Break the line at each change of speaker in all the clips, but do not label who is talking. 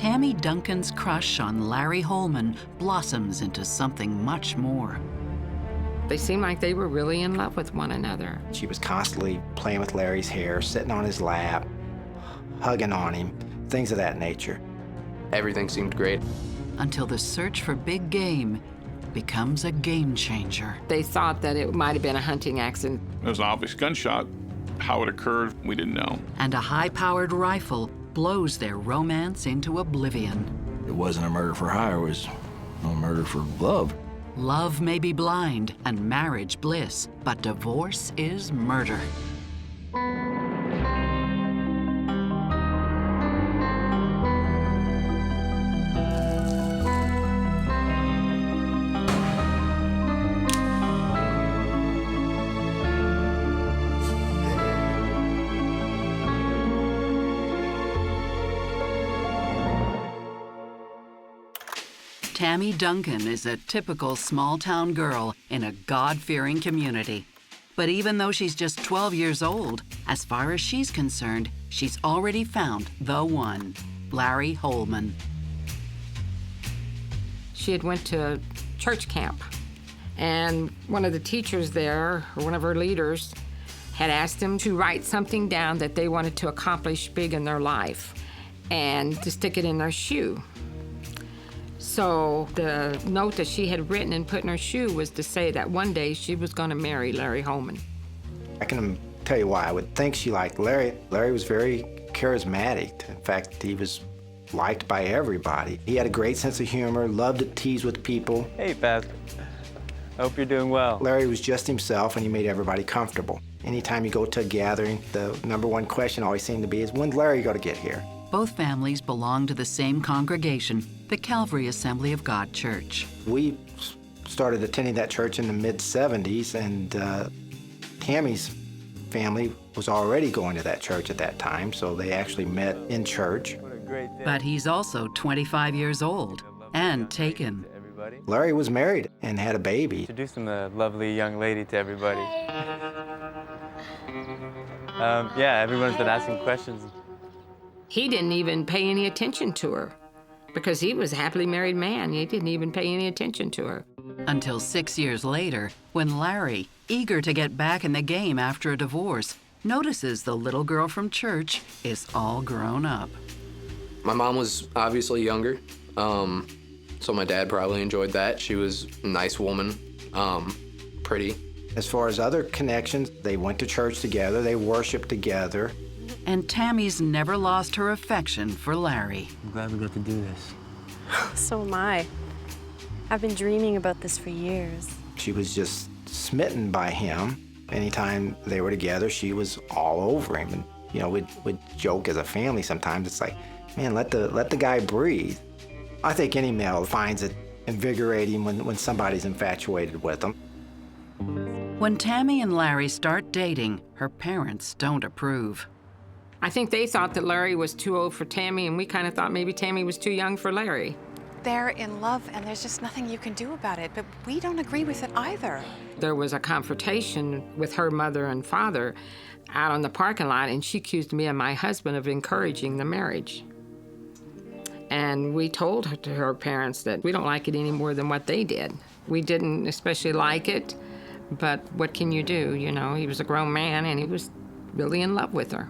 Tammy Duncan's crush on Larry Holman blossoms into something much more.
They seemed like they were really in love with one another.
She was constantly playing with Larry's hair, sitting on his lap, hugging on him, things of that nature.
Everything seemed great.
Until the search for big game becomes a game changer.
They thought that it might have been a hunting accident.
It was an obvious gunshot. How it occurred, we didn't know.
And a high-powered rifle blows their romance into oblivion.
It wasn't a murder for hire, it was a murder for love.
Love may be blind and marriage bliss, but divorce is murder. Tammy Duncan is a typical small-town girl in a God-fearing community. But even though she's just 12 years old, as far as she's concerned, she's already found the one, Larry Holman.
She had went to church camp, and one of the teachers there, or one of her leaders, had asked them to write something down that they wanted to accomplish big in their life and to stick it in their shoe. So the note that she had written and put in her shoe was to say that one day she was going to marry Larry Holman.
I can tell you why. I would think she liked Larry. Larry was very charismatic. In fact, he was liked by everybody. He had a great sense of humor, loved to tease with people.
Hey, Beth. Hope you're doing well.
Larry was just himself, and he made everybody comfortable. Anytime you go to a gathering, the #1 question always seemed to be is, when's Larry going to get here?
Both families belong to the same congregation, the Calvary Assembly of God Church.
We started attending that church in the mid-'70s, and Tammy's family was already going to that church at that time, so they actually met in church.
What a great day.
But he's also 25 years old and taken.
Everybody.
Larry was married and had a baby.
Introducing the lovely young lady to everybody. Yeah, everyone's been asking questions.
He didn't even pay any attention to her because he was a happily married man. He didn't even pay any attention to her.
Until 6 years later, when Larry, eager to get back in the game after a divorce, notices the little girl from church is all grown up.
My mom was obviously younger, so my dad probably enjoyed that. She was a nice woman, pretty.
As far as other connections, they went to church together, they worshiped together.
And Tammy's never lost her affection for Larry.
I'm glad we got to do this.
So am I. I've been dreaming about this for years.
She was just smitten by him. Anytime they were together, she was all over him. And, you know, we'd joke as a family sometimes. It's like, man, let the guy breathe. I think any male finds it invigorating when somebody's infatuated with them.
When Tammy and Larry start dating, her parents don't approve.
I think they thought that Larry was too old for Tammy, and we kind of thought maybe Tammy was too young for Larry.
They're in love, and there's just nothing you can do about it, but we don't agree with it either.
There was a confrontation with her mother and father out on the parking lot, and she accused me and my husband of encouraging the marriage. And we told her parents that we don't like it any more than what they did. We didn't especially like it, but what can you do? You know, he was a grown man, and he was really in love with her.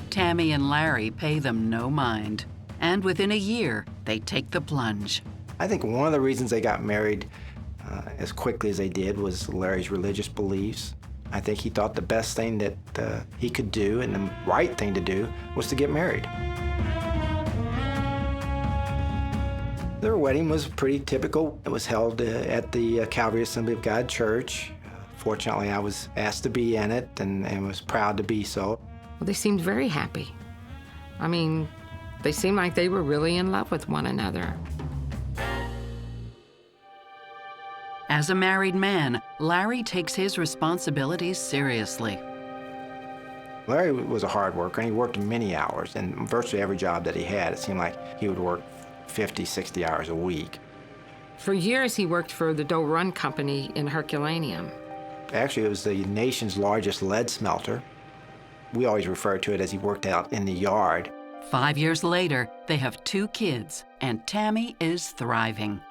Tammy and Larry pay them no mind. And within a year, they take the plunge.
I think one of the reasons they got married as quickly as they did was Larry's religious beliefs. I think he thought the best thing that he could do and the right thing to do was to get married. Their wedding was pretty typical. It was held at the Calvary Assembly of God Church. Fortunately, I was asked to be in it and was proud to be so.
Well, they seemed very happy. I mean, they seemed like they were really in love with one another.
As a married man, Larry takes his responsibilities seriously.
Larry was a hard worker, and he worked many hours, and virtually every job that he had, it seemed like he would work 50, 60 hours a week.
For years, he worked for the Doe Run Company in Herculaneum.
Actually, it was the nation's largest lead smelter. We always refer to it as he worked out in the yard.
5 years later, they have 2 kids, and Tammy is thriving.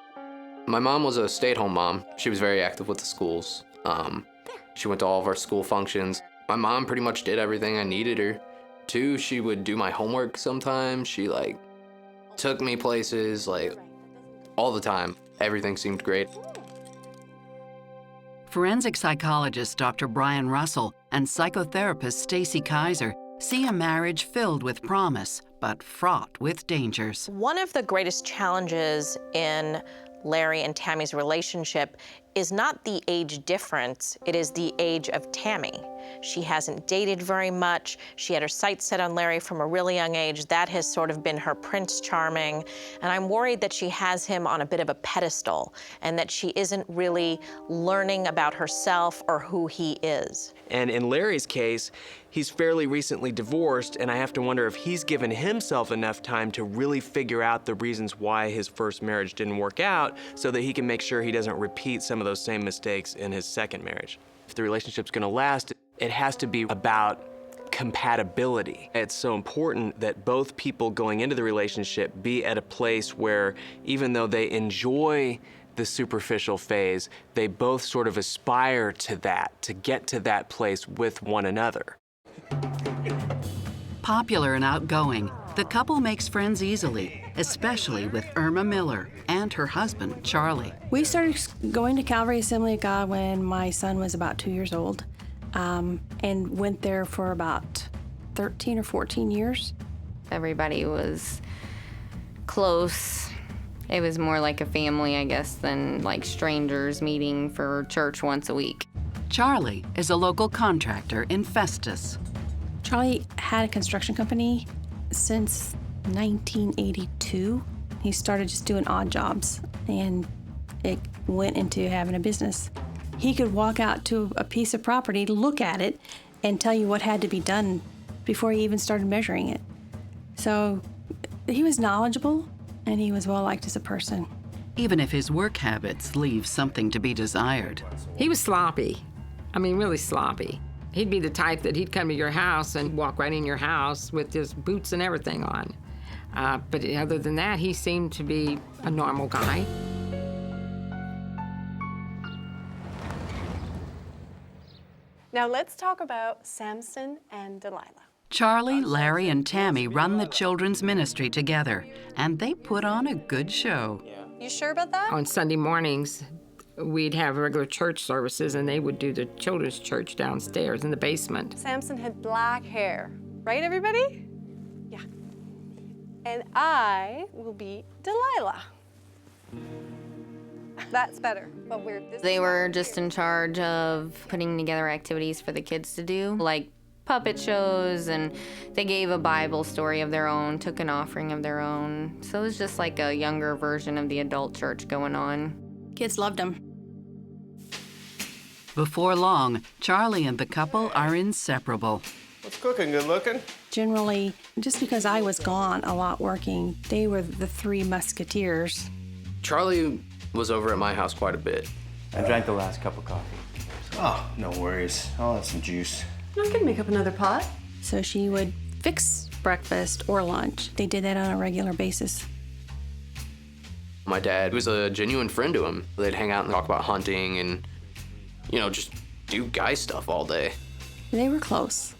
My mom was a stay-at-home mom. She was very active with the schools. She went to all of our school functions. My mom pretty much did everything I needed her to. She would do my homework sometimes. She took me places all the time. Everything seemed great.
Forensic psychologist Dr. Brian Russell and psychotherapist Stacy Kaiser see a marriage filled with promise, but fraught with dangers.
One of the greatest challenges in Larry and Tammy's relationship is not the age difference, it is the age of Tammy. She hasn't dated very much. She had her sights set on Larry from a really young age. That has sort of been her Prince Charming. And I'm worried that she has him on a bit of a pedestal and that she isn't really learning about herself or who he is.
And in Larry's case, he's fairly recently divorced, and I have to wonder if he's given himself enough time to really figure out the reasons why his first marriage didn't work out so that he can make sure he doesn't repeat some of those same mistakes in his second marriage. If the relationship's gonna last, it has to be about compatibility. It's so important that both people going into the relationship be at a place where, even though they enjoy the superficial phase, they both sort of aspire to that, to get to that place with one another.
Popular and outgoing, the couple makes friends easily, especially with Irma Miller and her husband, Charlie.
We started going to Calvary Assembly of God when my son was about 2 years old, and went there for about 13 or 14 years.
Everybody was close. It was more like a family, I guess, than like strangers meeting for church once a week.
Charlie is a local contractor in Festus.
Charlie had a construction company since 1982. He started just doing odd jobs, and it went into having a business. He could walk out to a piece of property, look at it, and tell you what had to be done before he even started measuring it. So he was knowledgeable, and he was well-liked as a person.
Even if his work habits leave something to be desired.
He was sloppy. I mean, really sloppy. He'd be the type that he'd come to your house and walk right in your house with his boots and everything on. But other than that, he seemed to be a normal guy.
Now let's talk about Samson and Delilah.
Charlie, Larry, and Tammy run the children's ministry together, and they put on a good show.
You sure about that?
On Sunday mornings, we'd have regular church services, and they would do the children's church downstairs in the basement.
Samson had black hair, right, everybody? Yeah. And I will be Delilah. That's better. But
they were just in charge of putting together activities for the kids to do, like puppet shows, and they gave a Bible story of their own, took an offering of their own. So it was just like a younger version of the adult church going on.
Kids loved him.
Before long, Charlie and the couple are inseparable.
What's cooking? Good looking?
Generally, just because I was gone a lot working, they were the three musketeers.
Charlie was over at my house quite a bit.
I drank the last cup of coffee.
Oh, no worries. I'll have some juice.
I can make up another pot.
So she would fix breakfast or lunch. They did that on a regular basis.
My dad was a genuine friend to him. They'd hang out and talk about hunting and, just do guy stuff all day.
They were close.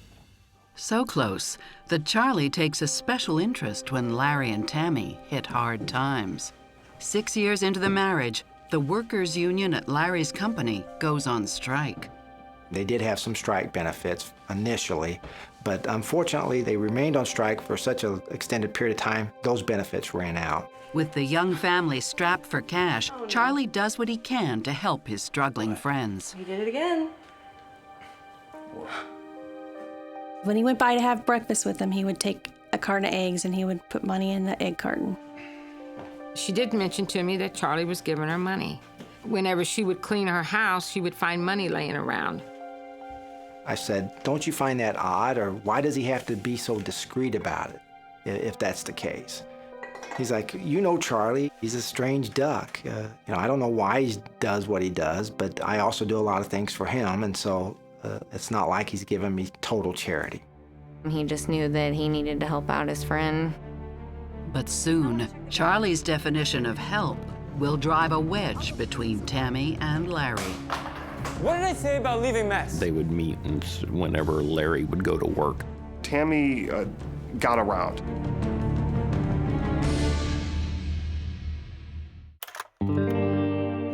So close that Charlie takes a special interest when Larry and Tammy hit hard times. 6 years into the marriage, the workers' union at Larry's company goes on strike.
They did have some strike benefits initially, but unfortunately they remained on strike for such an extended period of time, those benefits ran out.
With the young family strapped for cash, Charlie does what he can to help his struggling friends.
He did it again.
When he went by to have breakfast with them, he would take a carton of eggs and he would put money in the egg carton.
She did mention to me that Charlie was giving her money. Whenever she would clean her house, she would find money laying around.
I said, don't you find that odd, or why does he have to be so discreet about it, if that's the case? He's like, Charlie, he's a strange duck. I don't know why he does what he does, but I also do a lot of things for him, and so it's not like he's giving me total charity.
He just knew that he needed to help out his friend.
But soon, Charlie's definition of help will drive a wedge between Tammy and Larry.
What did I say about leaving mess?
They would meet whenever Larry would go to work.
Tammy got around.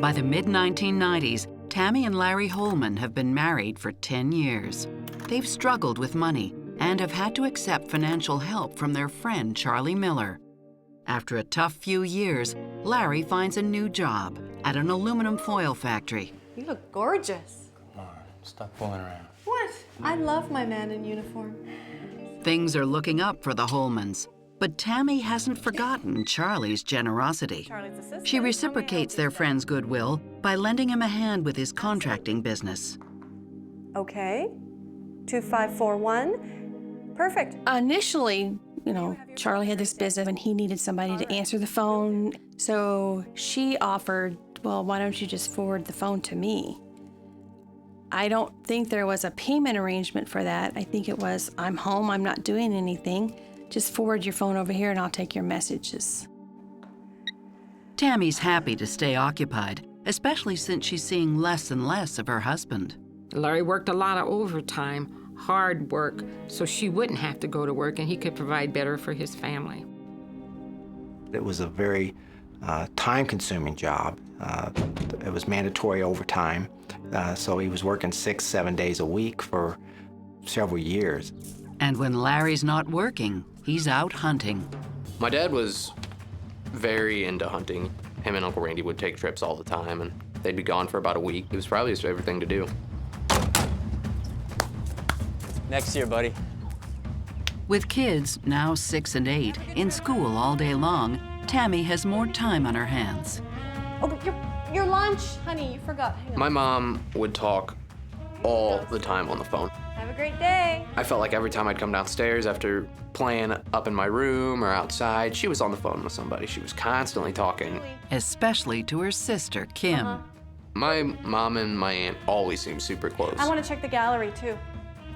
By the mid-1990s, Tammy and Larry Holman have been married for 10 years. They've struggled with money and have had to accept financial help from their friend Charlie Miller. After a tough few years, Larry finds a new job at an aluminum foil factory.
You look gorgeous.
Come on, stop fooling around.
What? I love my man in uniform.
Things are looking up for the Holmans, but Tammy hasn't forgotten Charlie's generosity.
Charlie's assistant.
She reciprocates their friend's goodwill by lending him a hand with his contracting business.
Okay. 2541. Perfect.
Initially, Charlie had this business and he needed somebody to answer the phone. So she offered, well, why don't you just forward the phone to me? I don't think there was a payment arrangement for that. I think it was, I'm home, I'm not doing anything. Just forward your phone over here and I'll take your messages.
Tammy's happy to stay occupied, especially since she's seeing less and less of her husband.
Larry worked a lot of overtime, hard work, so she wouldn't have to go to work and he could provide better for his family.
It was a very time-consuming job. It was mandatory overtime, so he was working 6-7 days a week for several years.
And when Larry's not working, he's out hunting.
My dad was very into hunting. Him and Uncle Randy would take trips all the time, and they'd be gone for about a week. It was probably his favorite thing to do.
Next year, buddy.
With kids, now 6 and 8, in school all day long, Tammy has more time on her hands.
Oh, your lunch, honey, you forgot. Hang on.
My mom would talk all the time on the phone.
Have a great day.
I felt like every time I'd come downstairs after playing up in my room or outside, she was on the phone with somebody. She was constantly talking.
Especially to her sister, Kim.
My mom and my aunt always seemed super close.
I want to check the gallery, too.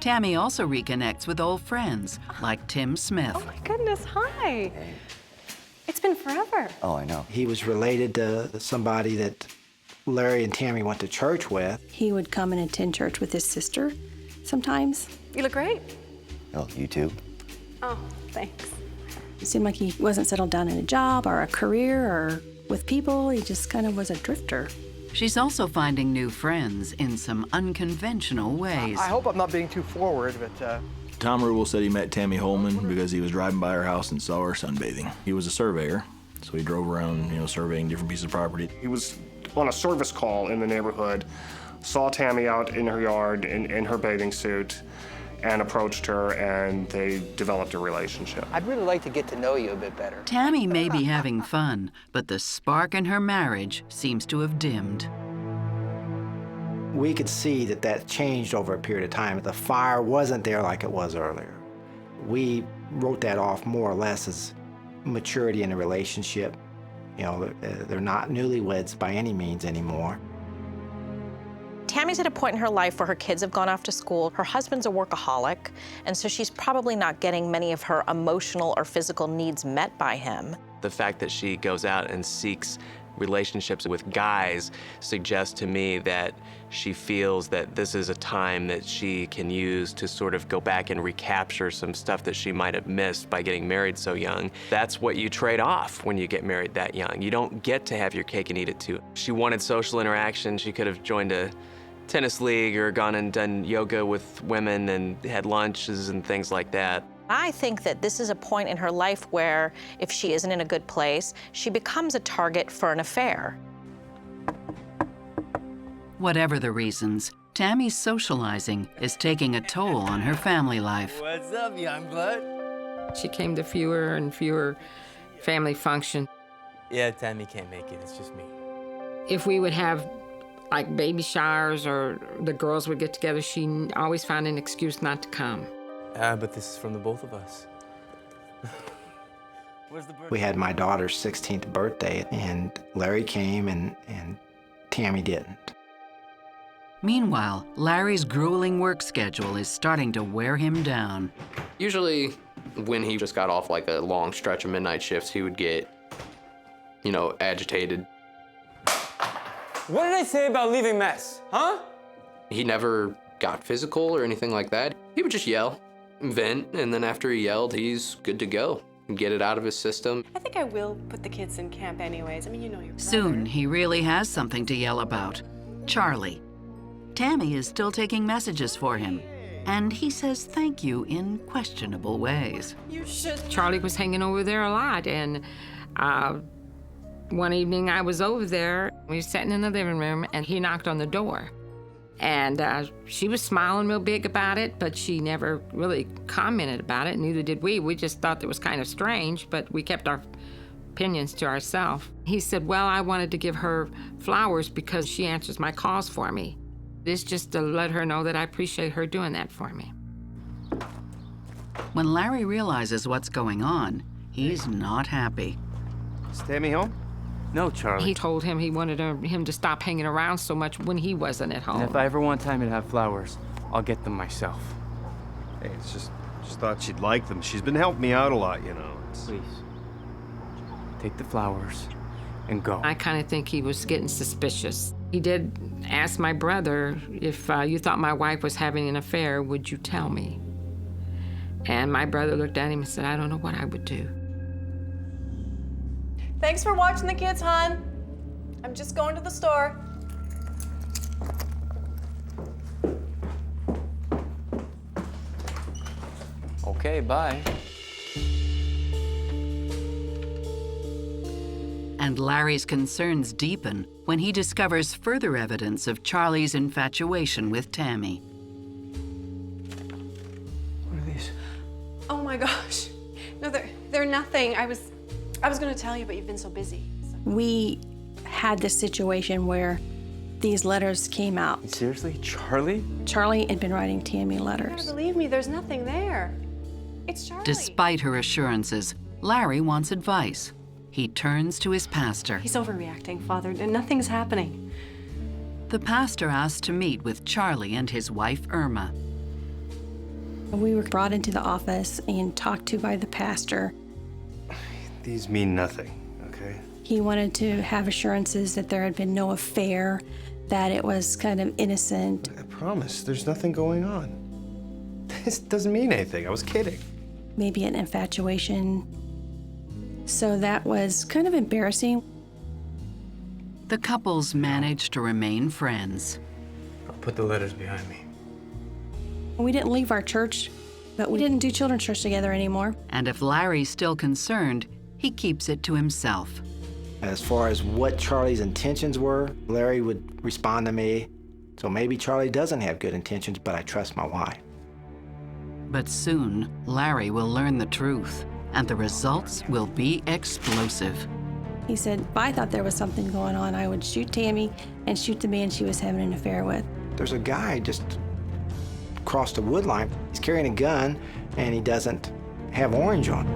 Tammy also reconnects with old friends, like Tim Smith.
Oh, my goodness. Hi. It's been forever.
Oh, I know. He was related to somebody that Larry and Tammy went to church with.
He would come and attend church with his sister sometimes.
You look great.
Oh, you too?
Oh, thanks.
It seemed like he wasn't settled down in a job or a career or with people. He just kind of was a drifter.
She's also finding new friends in some unconventional ways.
I hope I'm not being too forward, but...
Tom Rubel said he met Tammy Holman because he was driving by her house and saw her sunbathing. He was a surveyor, so he drove around, surveying different pieces of property.
He was on a service call in the neighborhood, saw Tammy out in her yard in her bathing suit, and approached her, and they developed a relationship.
I'd really like to get to know you a bit better.
Tammy may be having fun, but the spark in her marriage seems to have dimmed.
We could see that changed over a period of time. The fire wasn't there like it was earlier. We wrote that off more or less as maturity in the relationship. They're not newlyweds by any means anymore.
Tammy's at a point in her life where her kids have gone off to school, her husband's a workaholic, and so she's probably not getting many of her emotional or physical needs met by him.
The fact that she goes out and seeks relationships with guys suggests to me that she feels that this is a time that she can use to sort of go back and recapture some stuff that she might have missed by getting married so young. That's what you trade off when you get married that young. You don't get to have your cake and eat it too. She wanted social interaction. She could have joined a tennis league or gone and done yoga with women and had lunches and things like that.
I think that this is a point in her life where, if she isn't in a good place, she becomes a target for an affair.
Whatever the reasons, Tammy's socializing is taking a toll on her family life.
What's up, young blood?
She came to fewer and fewer family functions.
Yeah, Tammy can't make it. It's just me.
If we would have like baby showers or the girls would get together, she always found an excuse not to come.
But this is from the both of us.
We had my daughter's 16th birthday, and Larry came and Tammy didn't.
Meanwhile, Larry's grueling work schedule is starting to wear him down.
Usually when he just got off like a long stretch of midnight shifts, he would get, agitated.
What did I say about leaving mess, huh?
He never got physical or anything like that. He would just yell, vent, and then after he yelled, he's good to go. Get it out of his system.
I think I will put the kids in camp anyways. I mean, you know your brother.
Soon, he really has something to yell about. Charlie. Tammy is still taking messages for him, and he says thank you in questionable ways.
You should.
Charlie was hanging over there a lot, and one evening I was over there. We were sitting in the living room, and he knocked on the door. And she was smiling real big about it, but she never really commented about it, neither did we. We just thought it was kind of strange, but we kept our opinions to ourselves. He said, well, I wanted to give her flowers because she answers my calls for me. It's just to let her know that I appreciate her doing that for me.
When Larry realizes what's going on, he's not happy.
Is Tammy home?
No, Charlie.
He told him he wanted him to stop hanging around so much when he wasn't at home.
And if I ever want Tammy to have flowers, I'll get them myself.
Hey, it's just thought she'd like them. She's been helping me out a lot,
Please. Take the flowers and go.
I kind of think he was getting suspicious. He did ask my brother, if you thought my wife was having an affair, would you tell me? And my brother looked at him and said, I don't know what I would do.
Thanks for watching the kids, hon. I'm just going to the store.
Okay, bye.
And Larry's concerns deepen when he discovers further evidence of Charlie's infatuation with Tammy.
What are these?
Oh my gosh. No, they're nothing. I was going to tell you, but you've been so busy.
We had this situation where these letters came out.
Seriously? Charlie?
Charlie had been writing Tammy
You
letters.
gotta believe me, there's nothing there. It's Charlie.
Despite her assurances, Larry wants advice. He turns to his pastor.
He's overreacting, Father, and nothing's happening.
The pastor asks to meet with Charlie and his wife, Irma.
We were brought into the office and talked to by the pastor.
These mean nothing, okay?
He wanted to have assurances that there had been no affair, that it was kind of innocent.
I promise, there's nothing going on. This doesn't mean anything. I was kidding.
Maybe an infatuation. So that was kind of embarrassing.
The couples managed to remain friends.
I'll put the letters behind me.
We didn't leave our church, but we didn't do children's church together anymore.
And if Larry's still concerned, he keeps it to himself.
As far as what Charlie's intentions were, Larry would respond to me, so maybe Charlie doesn't have good intentions, but I trust my wife.
But soon, Larry will learn the truth, and the results will be explosive.
He said, if I thought there was something going on, I would shoot Tammy and shoot the man she was having an affair with.
There's a guy just across the wood line. He's carrying a gun, and he doesn't have orange on.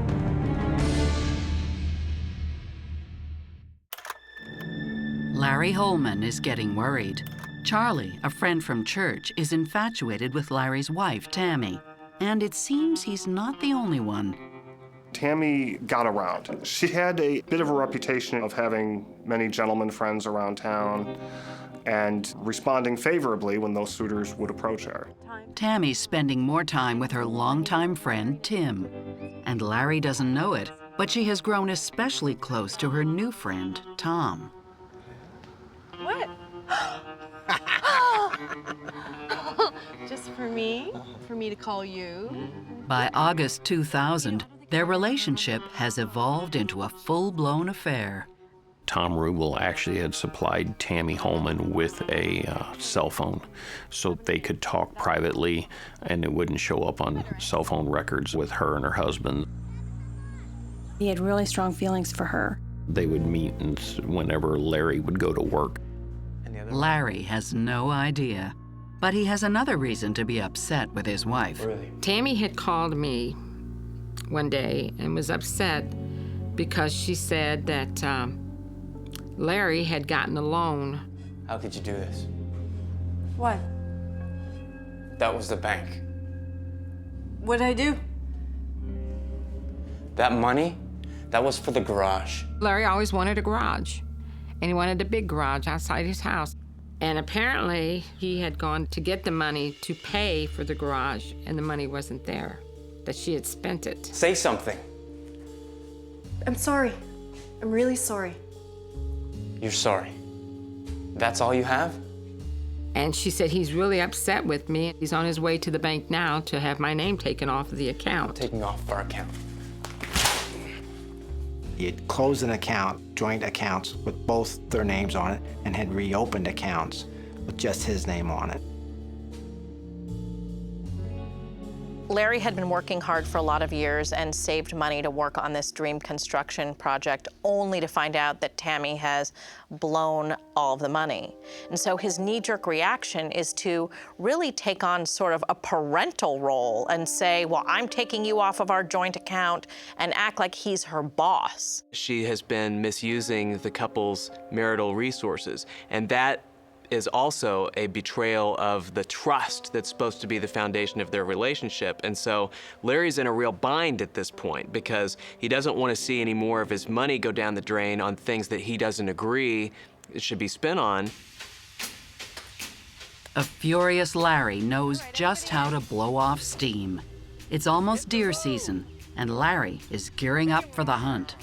Larry Holman is getting worried. Charlie, a friend from church, is infatuated with Larry's wife, Tammy. And it seems he's not the only one.
Tammy got around. She had a bit of a reputation of having many gentlemen friends around town and responding favorably when those suitors would approach her.
Tammy's spending more time with her longtime friend, Tim. And Larry doesn't know it, but she has grown especially close to her new friend, Tom.
What? Just for me? For me to call you?
By August 2000, their relationship has evolved into a full-blown affair.
Tom Rubel actually had supplied Tammy Holman with a cell phone so they could talk privately and it wouldn't show up on cell phone records with her and her husband.
He had really strong feelings for her.
They would meet and whenever Larry would go to work.
Larry has no idea, but he has another reason to be upset with his wife.
Really?
Tammy had called me one day and was upset because she said that Larry had gotten a loan.
How could you do this?
What?
That was the bank.
What'd I do?
That money, that was for the garage.
Larry always wanted a garage, and he wanted a big garage outside his house. And apparently, he had gone to get the money to pay for the garage, and the money wasn't there, that she had spent it.
Say something.
I'm sorry. I'm really sorry.
You're sorry. That's all you have?
And she said, he's really upset with me. He's on his way to the bank now to have my name taken off of the account.
Taking off our account.
He had closed an account, joint accounts with both their names on it, and had reopened accounts with just his name on it.
Larry had been working hard for a lot of years and saved money to work on this dream construction project, only to find out that Tammy has blown all of the money. And so his knee-jerk reaction is to really take on sort of a parental role and say, well, I'm taking you off of our joint account, and act like he's her boss.
She has been misusing the couple's marital resources, and that is also a betrayal of the trust that's supposed to be the foundation of their relationship. And so Larry's in a real bind at this point because he doesn't want to see any more of his money go down the drain on things that he doesn't agree it should be spent on.
A furious Larry knows just how to blow off steam. It's almost deer season, and Larry is gearing up for the hunt.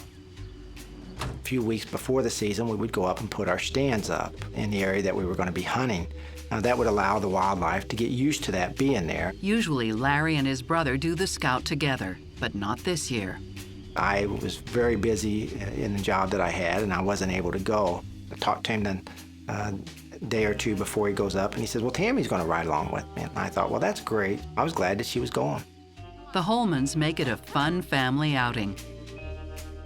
A few weeks before the season, we would go up and put our stands up in the area that we were going to be hunting. Now, that would allow the wildlife to get used to that being there.
Usually, Larry and his brother do the scout together, but not this year.
I was very busy in the job that I had, and I wasn't able to go. I talked to him then a day or two before he goes up, and he says, well, Tammy's going to ride along with me. And I thought, well, that's great. I was glad that she was going.
The Holmans make it a fun family outing.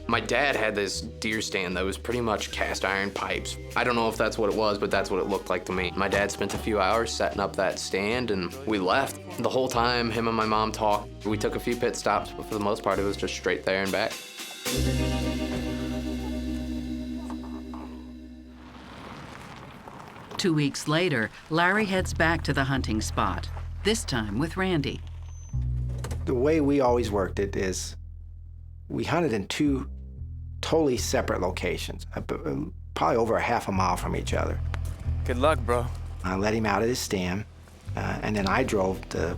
My dad had this deer stand that was pretty much cast iron pipes. I don't know if that's what it was, but that's what it looked like to me. My dad spent a few hours setting up that stand, and we left. The whole time, him and my mom talked. We took a few pit stops, but for the most part, it was just straight there and back.
2 weeks later, Larry heads back to the hunting spot, this time with Randy.
The way we always worked it is we hunted in two totally separate locations, probably over a half a mile from each other.
Good luck, bro.
I let him out at his stand, and then I drove the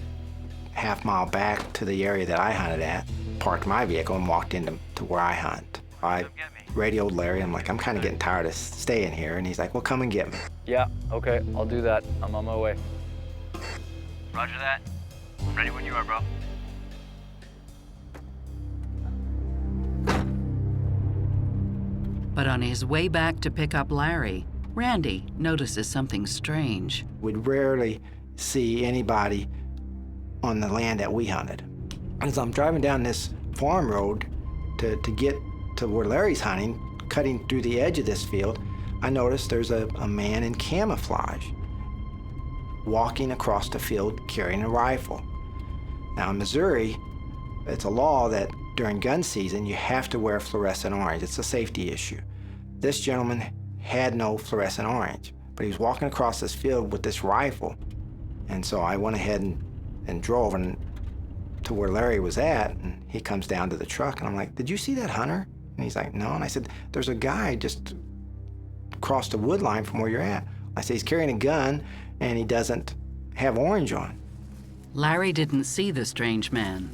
half mile back to the area that I hunted at, parked my vehicle, and walked into where I hunt. I radioed Larry. I'm like, I'm kind of getting tired of staying here, and he's like, well, come and get me.
Yeah, okay, I'll do that. I'm on my way.
Roger that. Ready when you are, bro.
But on his way back to pick up Larry, Randy notices something strange.
We'd rarely see anybody on the land that we hunted. As I'm driving down this farm road to get to where Larry's hunting, cutting through the edge of this field, I noticed there's a man in camouflage walking across the field carrying a rifle. Now in Missouri, it's a law that during gun season, you have to wear fluorescent orange. It's a safety issue. This gentleman had no fluorescent orange, but he was walking across this field with this rifle. And so I went ahead and drove to where Larry was at, and he comes down to the truck, and I'm like, did you see that hunter? And he's like, no. And I said, there's a guy just across the wood line from where you're at. I said, he's carrying a gun, and he doesn't have orange on.
Larry didn't see the strange man,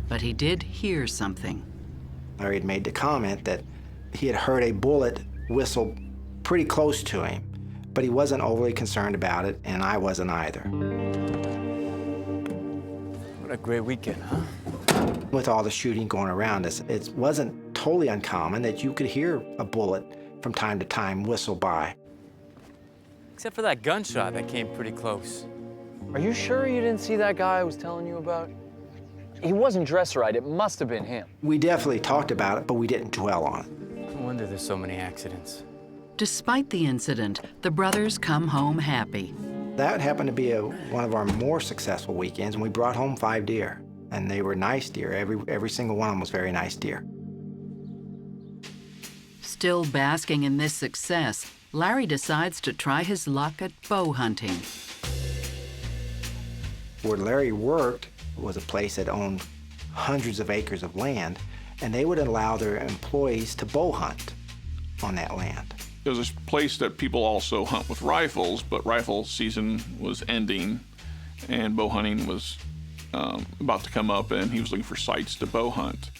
but he did hear something.
Larry had made the comment that he had heard a bullet whistle pretty close to him, but he wasn't overly concerned about it, and I wasn't either.
What a great weekend, huh?
With all the shooting going around us, it wasn't totally uncommon that you could hear a bullet from time to time whistle by.
Except for that gunshot that came pretty close.
Are you sure you didn't see that guy I was telling you about? He wasn't dressed right. It must have been him.
We definitely talked about it, but we didn't dwell on it.
No wonder there's so many accidents.
Despite the incident, the brothers come home happy.
That happened to be one of our more successful weekends, and we brought home 5 deer. And they were nice deer. Every single one of them was very nice deer.
Still basking in this success, Larry decides to try his luck at bow hunting.
Where Larry worked was a place that owned hundreds of acres of land, and they would allow their employees to bow hunt on that land.
There's this place that people also hunt with rifles, but rifle season was ending, and bow hunting was about to come up, and he was looking for sites to bow hunt.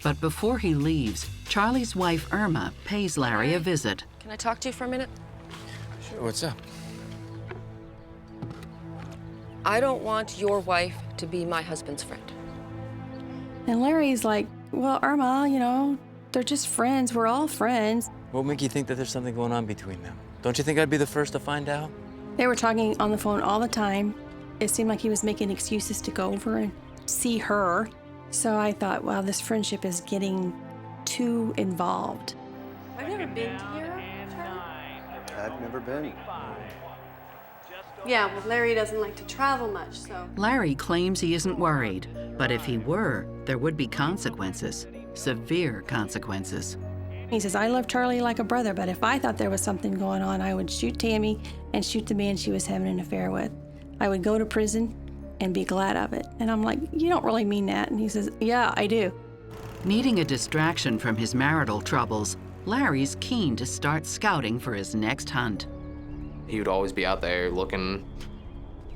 But before he leaves, Charlie's wife, Irma, pays Larry a visit.
Can I talk to you for a minute?
Sure, what's up?
I don't want your wife to be my husband's friend.
And Larry's like, well, Irma, you know, they're just friends. We're all friends.
What would make you think that there's something going on between them? Don't you think I'd be the first to find out?
They were talking on the phone all the time. It seemed like he was making excuses to go over and see her. So I thought, wow, this friendship is getting too involved.
I've never been to Europe, Charlie.
I've never been.
Yeah, well, Larry doesn't like to travel much, so.
Larry claims he isn't worried, but if he were, there would be consequences, severe consequences.
He says, I love Charlie like a brother, but if I thought there was something going on, I would shoot Tammy and shoot the man she was having an affair with. I would go to prison and be glad of it. And I'm like, you don't really mean that. And he says, yeah, I do.
Needing a distraction from his marital troubles, Larry's keen to start scouting for his next hunt.
He would always be out there looking,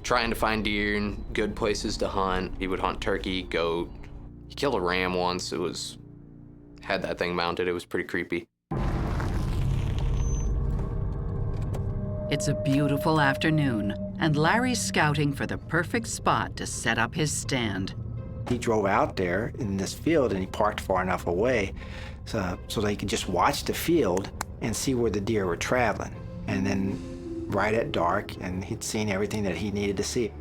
trying to find deer and good places to hunt. He would hunt turkey, goat. He killed a ram once. Had that thing mounted. It was pretty creepy.
It's a beautiful afternoon, and Larry's scouting for the perfect spot to set up his stand.
He drove out there in this field, and he parked far enough away so that he could just watch the field and see where the deer were traveling. And then right at dark, and he'd seen everything that he needed to see.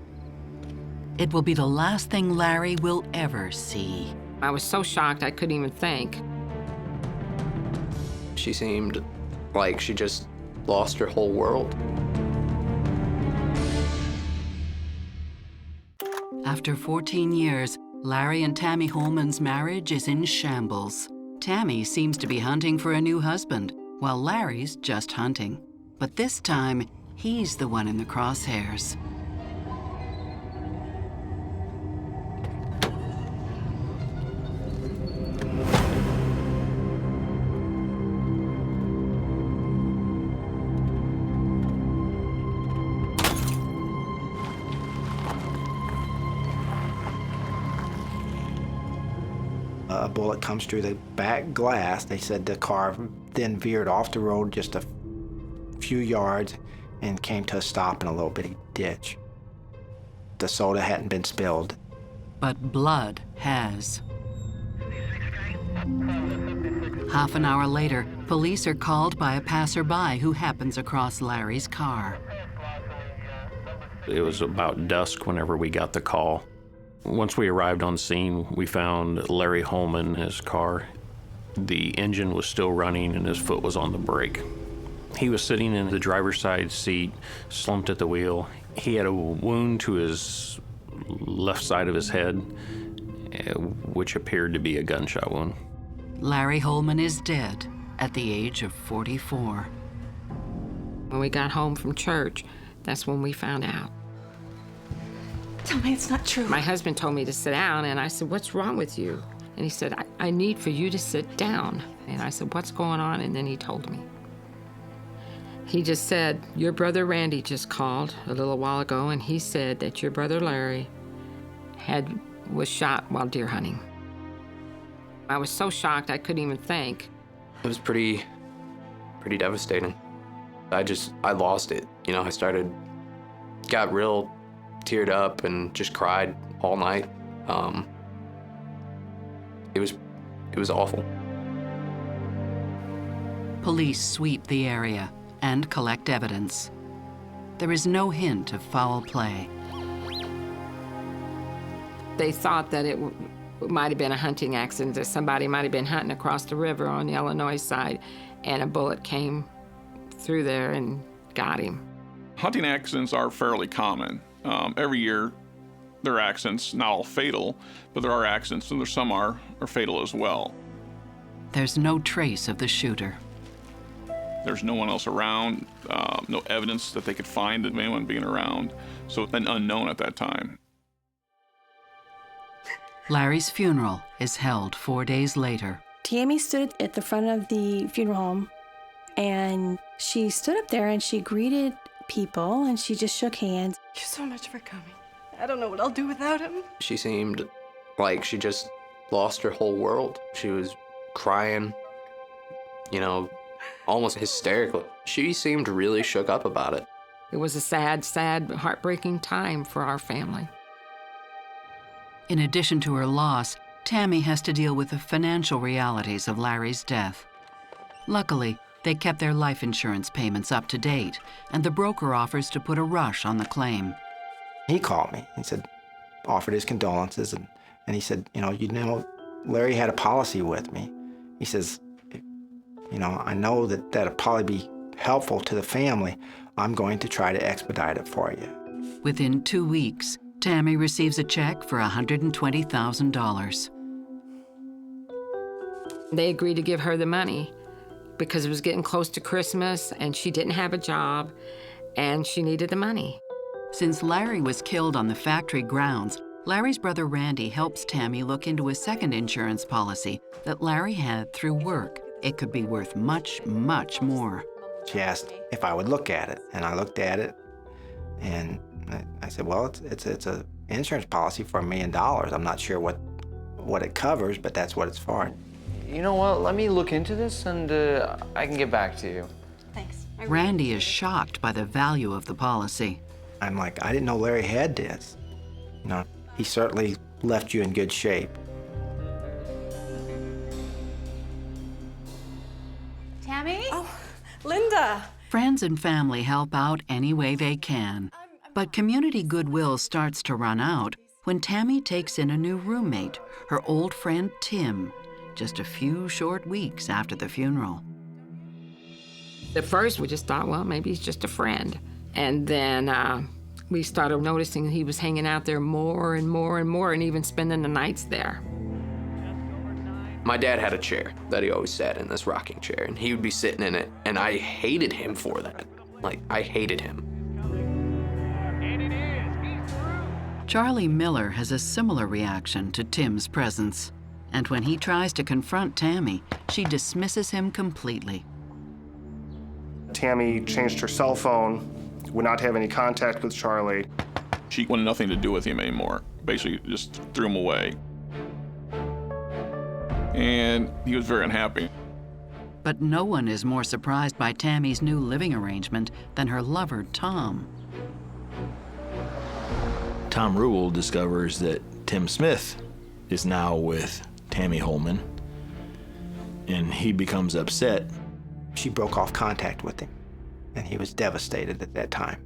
It will be the last thing Larry will ever see.
I was so shocked I couldn't even think.
She seemed like she just lost her whole world.
After 14 years, Larry and Tammy Holman's marriage is in shambles. Tammy seems to be hunting for a new husband, while Larry's just hunting. But this time, he's the one in the crosshairs.
A bullet comes through the back glass. They said the car then veered off the road just a few yards and came to a stop in a little bitty ditch. The soda hadn't been spilled.
But blood has. Half an hour later, police are called by a passerby who happens across Larry's car.
It was about dusk whenever we got the call. Once we arrived on scene, we found Larry Holman in his car. The engine was still running and his foot was on the brake. He was sitting in the driver's side seat, slumped at the wheel. He had a wound to his left side of his head, which appeared to be a gunshot wound.
Larry Holman is dead at the age of 44.
When we got home from church, that's when we found out.
Tell me it's not true.
My husband told me to sit down, and I said, what's wrong with you? And he said, I need for you to sit down. And I said, what's going on? And then he told me. He just said, your brother Randy just called a little while ago, and he said that your brother Larry was shot while deer hunting. I was so shocked I couldn't even think.
It was pretty devastating. I lost it. You know, got real teared up and just cried all night. It was awful.
Police sweep the area and collect evidence. There is no hint of foul play.
They thought that it might have been a hunting accident, that somebody might have been hunting across the river on the Illinois side, and a bullet came through there and got him.
Hunting accidents are fairly common. Every year, there are accidents, not all fatal, but there are accidents, and some are fatal as well.
There's no trace of the shooter.
There's no one else around, no evidence that they could find of anyone being around, so an unknown at that time.
Larry's funeral is held 4 days later.
Tammy stood at the front of the funeral home, and she stood up there and she greeted people and she just shook hands.
Thank you so much for coming. I don't know what I'll do without him.
She seemed like she just lost her whole world. She was crying, you know, almost hysterical. She seemed really shook up about it.
It was a sad, sad, heartbreaking time for our family.
In addition to her loss, Tammy has to deal with the financial realities of Larry's death. Luckily, they kept their life insurance payments up to date, and the broker offers to put a rush on the claim.
He called me. He said, offered his condolences, and he said, you know, Larry had a policy with me. He says, you know, I know that that'll probably be helpful to the family. I'm going to try to expedite it for you.
Within 2 weeks, Tammy receives a check for $120,000.
They agreed to give her the money because it was getting close to Christmas and she didn't have a job and she needed the money.
Since Larry was killed on the factory grounds, Larry's brother Randy helps Tammy look into a second insurance policy that Larry had through work. It could be worth much, much more.
She asked if I would look at it, and I looked at it, and I said, well, it's an insurance policy for $1 million. I'm not sure what it covers, but that's what it's for.
You know what? Let me look into this, and I can get back to you.
Thanks.
Randy is shocked by the value of the policy.
I'm like, I didn't know Larry had this. You know, he certainly left you in good shape.
Tammy? Oh, Linda.
Friends and family help out any way they can. But community goodwill starts to run out when Tammy takes in a new roommate, her old friend Tim, just a few short weeks after the funeral.
At first, we just thought, well, maybe he's just a friend. And then we started noticing he was hanging out there more and more and more, and even spending the nights there.
My dad had a chair that he always sat in, this rocking chair, and he would be sitting in it, and I hated him for that. Like, I hated him.
Charlie Miller has a similar reaction to Tim's presence. And when he tries to confront Tammy, she dismisses him completely.
Tammy changed her cell phone, would not have any contact with Charlie.
She wanted nothing to do with him anymore. Basically just threw him away. And he was very unhappy.
But no one is more surprised by Tammy's new living arrangement than her lover, Tom.
Tom Rule discovers that Tim Smith is now with Tammy Holman, and he becomes upset.
She broke off contact with him, and he was devastated at that time.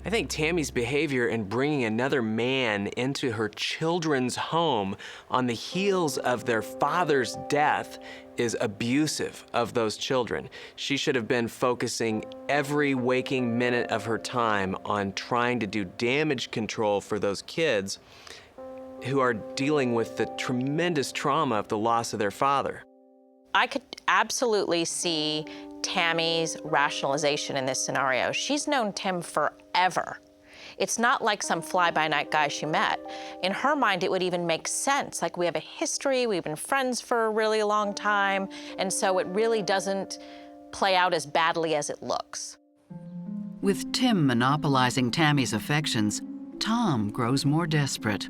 I think Tammy's behavior in bringing another man into her children's home on the heels of their father's death is abusive of those children. She should have been focusing every waking minute of her time on trying to do damage control for those kids who are dealing with the tremendous trauma of the loss of their father.
I could absolutely see Tammy's rationalization in this scenario. She's known Tim forever. It's not like some fly-by-night guy she met. In her mind, it would even make sense. Like, we have a history, we've been friends for a really long time, and so it really doesn't play out as badly as it looks.
With Tim monopolizing Tammy's affections, Tom grows more desperate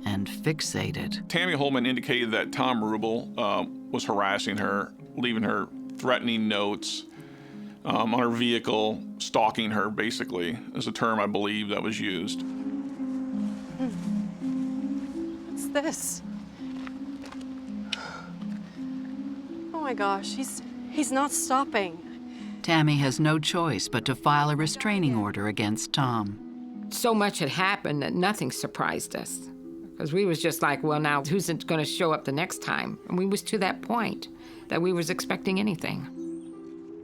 and fixated.
Tammy Holman indicated that Tom Rubel was harassing her, leaving her threatening notes on her vehicle, stalking her, basically, is a term I believe that was used.
What's this? Oh my gosh, he's not stopping.
Tammy has no choice but to file a restraining order against Tom.
So much had happened that nothing surprised us. Because we was just like, well, now who's going to show up the next time? And we was to that point that we was expecting anything.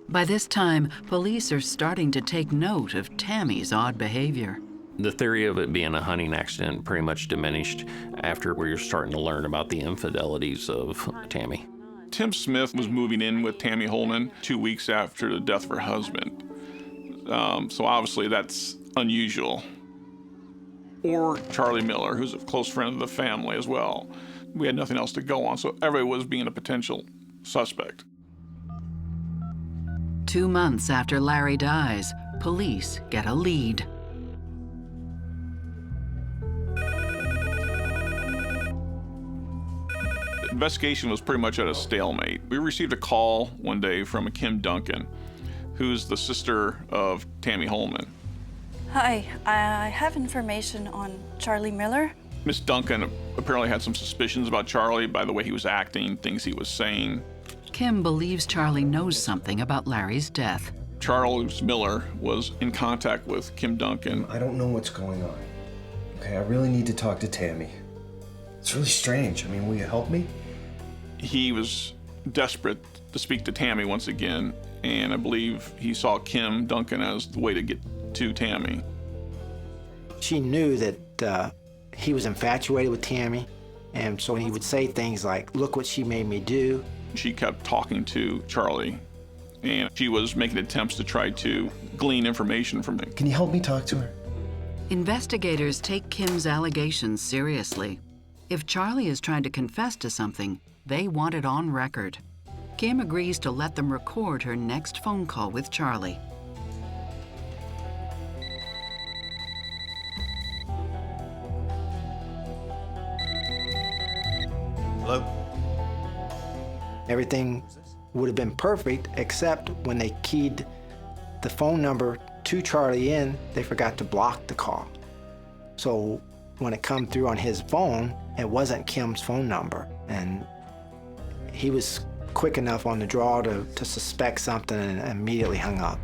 By this time, police are starting to take note of Tammy's odd behavior.
The theory of it being a hunting accident pretty much diminished after we were starting to learn about the infidelities of Tammy.
Tim Smith was moving in with Tammy Holman 2 weeks after the death of her husband. So obviously that's unusual. or Charlie Miller, who's a close friend of the family as well. We had nothing else to go on, so everybody was being a potential suspect.
2 months after Larry dies, police get a lead.
The investigation was pretty much at a stalemate. We received a call one day from a Kim Duncan, who's the sister of Tammy Holman.
Hi, I have information on Charlie Miller.
Miss Duncan apparently had some suspicions about Charlie by the way he was acting, things he was saying.
Kim believes Charlie knows something about Larry's death.
Charles Miller was in contact with Kim Duncan.
I don't know what's going on. Okay, I really need to talk to Tammy. It's really strange. I mean, will you help me?
He was desperate to speak to Tammy once again, and I believe he saw Kim Duncan as the way to get to Tammy.
She knew that he was infatuated with Tammy, and so he would say things like, "Look what she made me do."
She kept talking to Charlie, and she was making attempts to try to glean information from him.
Can you help me talk to her?
Investigators take Kim's allegations seriously. If Charlie is trying to confess to something, they want it on record. Kim agrees to let them record her next phone call with Charlie.
Hello?
Everything would have been perfect, except when they keyed the phone number to Charlie in, they forgot to block the call. So when it come through on his phone, it wasn't Kim's phone number. And he was quick enough on the draw to suspect something and immediately hung up.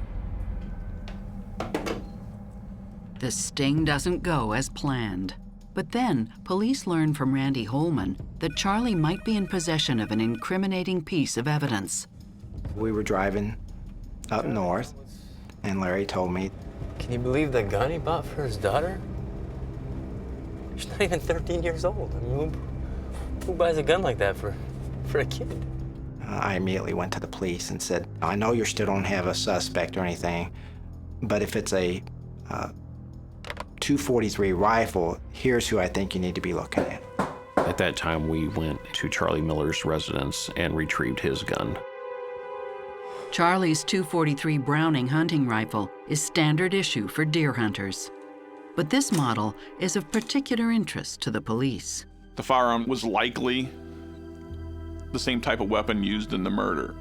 The sting doesn't go as planned. But then, police learn from Randy Holman that Charlie might be in possession of an incriminating piece of evidence.
We were driving up north, and Larry told me,
Can you believe the gun he bought for his daughter? She's not even 13 years old. I mean, who buys a gun like that for a kid?
I immediately went to the police and said, I know you still don't have a suspect or anything, but if it's a .243 rifle, here's who I think you need to be looking at.
At that time, we went to Charlie Miller's residence and retrieved his gun.
Charlie's .243 Browning hunting rifle is standard issue for deer hunters. But this model is of particular interest to the police.
The firearm was likely the same type of weapon used in the murder.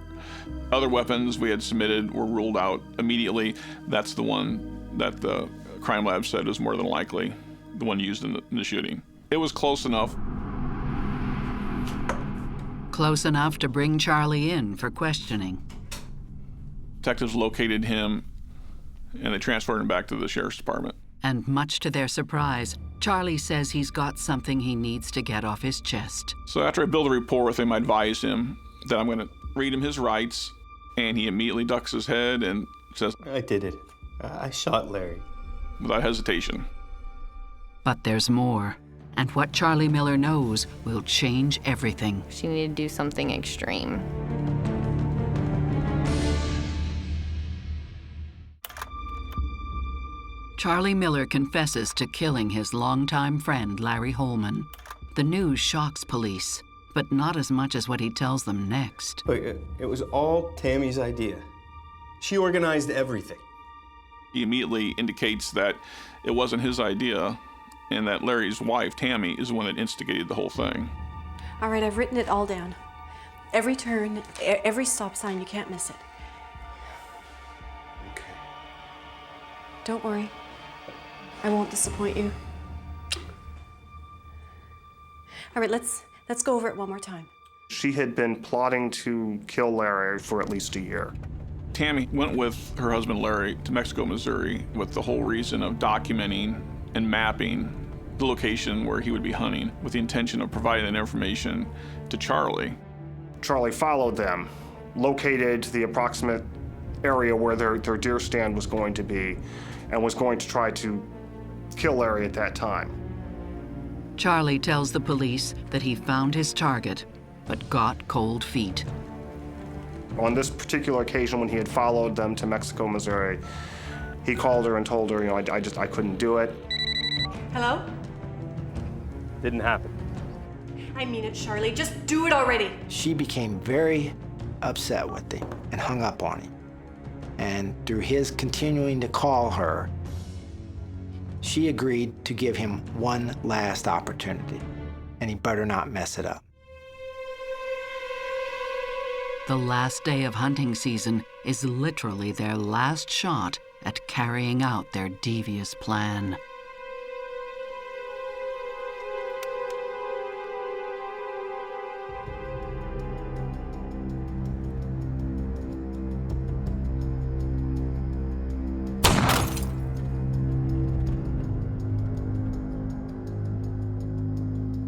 Other weapons we had submitted were ruled out immediately. That's the one that the crime lab said is more than likely the one used in the shooting. It was close enough.
Close enough to bring Charlie in for questioning.
Detectives located him and they transferred him back to the sheriff's department.
And much to their surprise, Charlie says he's got something he needs to get off his chest.
So after I build a rapport with him, I advised him that I'm going to read him his rights, and he immediately ducks his head and says,
I did it. I shot Larry.
Without hesitation.
But there's more, and what Charlie Miller knows will change everything.
She needed to do something extreme.
Charlie Miller confesses to killing his longtime friend, Larry Holman. The news shocks police, but not as much as what he tells them next.
Look, it was all Tammy's idea. She organized everything.
He immediately indicates that it wasn't his idea and that Larry's wife, Tammy, is the one that instigated the whole thing.
All right, I've written it all down. Every turn, every stop sign, you can't miss it.
Okay.
Don't worry. I won't disappoint you. All right, let's go over it one more time.
She had been plotting to kill Larry for at least a year.
Tammy went with her husband Larry to Mexico, Missouri with the whole reason of documenting and mapping the location where he would be hunting with the intention of providing that information to Charlie.
Charlie followed them, located the approximate area where their deer stand was going to be, and was going to try to kill Larry at that time.
Charlie tells the police that he found his target, but got cold feet.
On this particular occasion, when he had followed them to Mexico, Missouri, he called her and told her, I couldn't do it.
Hello?
Didn't happen.
I mean it, Charlie. Just do it already.
She became very upset with him and hung up on him. And through his continuing to call her, she agreed to give him one last opportunity, and he better not mess it up.
The last day of hunting season is literally their last shot at carrying out their devious plan.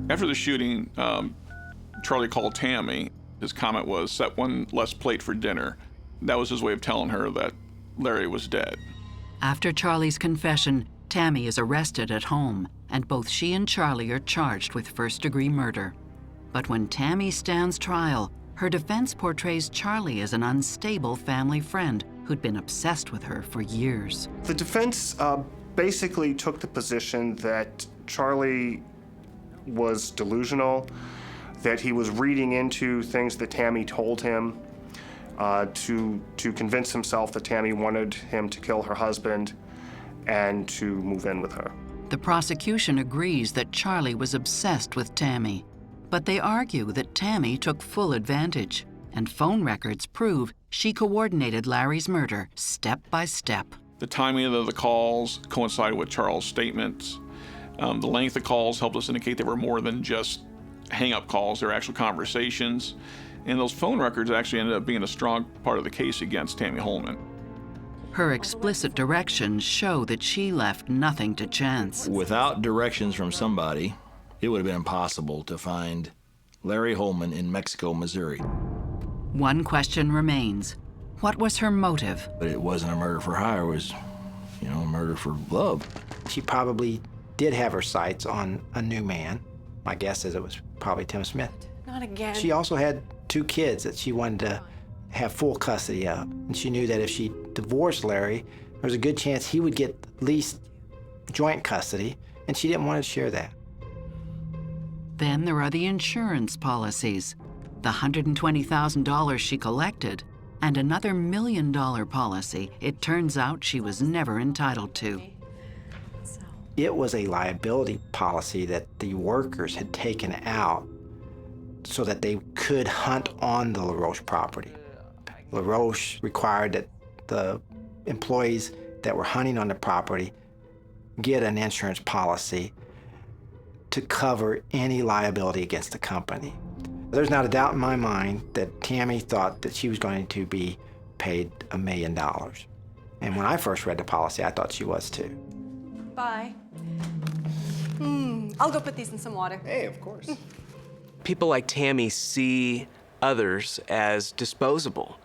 After the shooting, Charlie called Tammy. His comment was, "Set one less plate for dinner." That was his way of telling her that Larry was dead.
After Charlie's confession, Tammy is arrested at home, and both she and Charlie are charged with first-degree murder. But when Tammy stands trial, her defense portrays Charlie as an unstable family friend who'd been obsessed with her for years.
The defense basically took the position that Charlie was delusional, that he was reading into things that Tammy told him to convince himself that Tammy wanted him to kill her husband and to move in with her.
The prosecution agrees that Charlie was obsessed with Tammy, but they argue that Tammy took full advantage, and phone records prove she coordinated Larry's murder step by step.
The timing of the calls coincided with Charles' statements. The length of calls helped us indicate they were more than just hang-up calls. They were actual conversations. And those phone records actually ended up being a strong part of the case against Tammy Holman.
Her explicit directions show that she left nothing to chance.
Without directions from somebody, it would have been impossible to find Larry Holman in Mexico, Missouri.
One question remains. What was her motive?
But it wasn't a murder for hire, it was, a murder for love.
She probably did have her sights on a new man. My guess is it was probably Tim Smith.
Not again.
She also had 2 kids that she wanted to have full custody of. And she knew that if she divorced Larry, there was a good chance he would get at least joint custody, and she didn't want to share that.
Then there are the insurance policies, the $120,000 she collected, and another $1 million policy it turns out she was never entitled to.
It was a liability policy that the workers had taken out so that they could hunt on the LaRoche property. LaRoche required that the employees that were hunting on the property get an insurance policy to cover any liability against the company. There's not a doubt in my mind that Tammy thought that she was going to be paid $1 million. And when I first read the policy, I thought she was too.
Bye. I'll go put these in some water.
Hey, of course.
People like Tammy see others as disposable.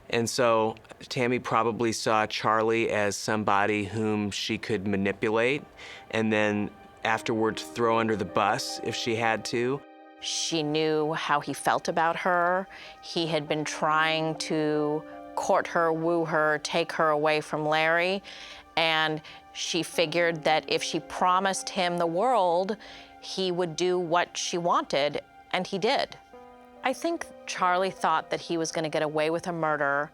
And so Tammy probably saw Charlie as somebody whom she could manipulate and then afterwards throw under the bus if she had to.
She knew how he felt about her. He had been trying to court her, woo her, take her away from Larry. And she figured that if she promised him the world, he would do what she wanted, and he did. I think Charlie thought that he was going to get away with a murder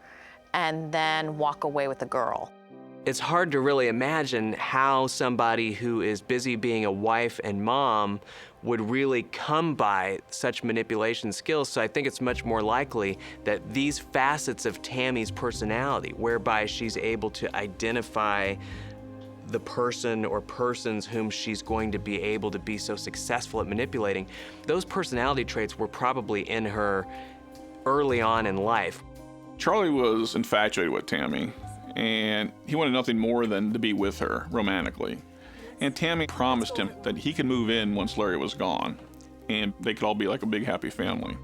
and then walk away with a girl.
It's hard to really imagine how somebody who is busy being a wife and mom would really come by such manipulation skills. So I think it's much more likely that these facets of Tammy's personality, whereby she's able to identify the person or persons whom she's going to be able to be so successful at manipulating, those personality traits were probably in her early on in life.
Charlie was infatuated with Tammy, and he wanted nothing more than to be with her romantically. And Tammy promised him that he could move in once Larry was gone, and they could all be like a big happy family.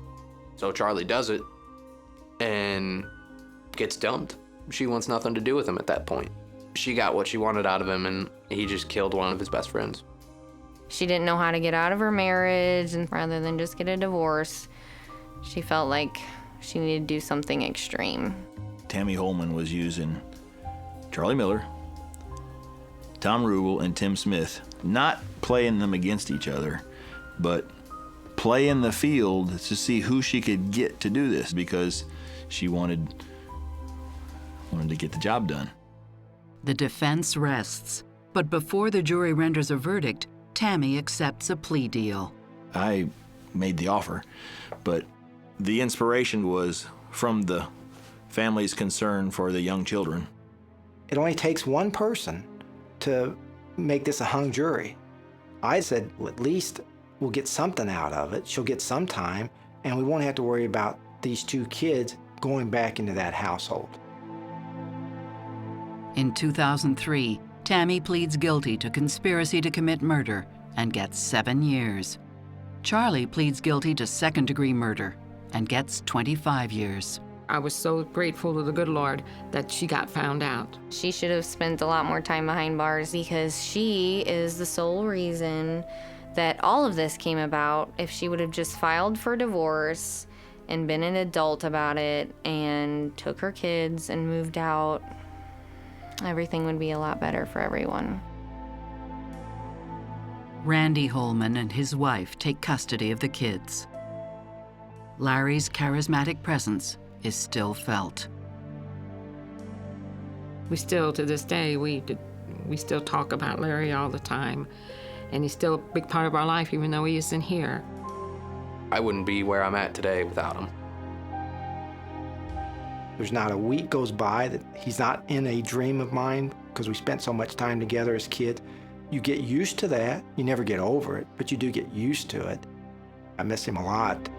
So Charlie does it and gets dumped. She wants nothing to do with him at that point. She got what she wanted out of him, and he just killed one of his best friends.
She didn't know how to get out of her marriage, and rather than just get a divorce, she felt like she needed to do something extreme.
Tammy Holman was using Charlie Miller Tom Rubel and Tim Smith, not playing them against each other, but playing the field to see who she could get to do this, because she wanted to get the job done.
The defense rests, but before the jury renders a verdict, Tammy accepts a plea deal.
I made the offer, but the inspiration was from the family's concern for the young children.
It only takes one person to make this a hung jury. I said, well, at least we'll get something out of it. She'll get some time, and we won't have to worry about these two kids going back into that household.
In 2003, Tammy pleads guilty to conspiracy to commit murder and gets 7 years. Charlie pleads guilty to second-degree murder and gets 25 years.
I was so grateful to the good Lord that she got found out.
She should have spent a lot more time behind bars because she is the sole reason that all of this came about. If she would have just filed for divorce and been an adult about it and took her kids and moved out, everything would be a lot better for everyone.
Randy Holman and his wife take custody of the kids. Larry's charismatic presence is still felt.
We still, to this day, we still talk about Larry all the time, and he's still a big part of our life, even though he isn't here.
I wouldn't be where I'm at today without him.
There's not a week goes by that he's not in a dream of mine, because we spent so much time together as kids. You get used to that. You never get over it, but you do get used to it. I miss him a lot.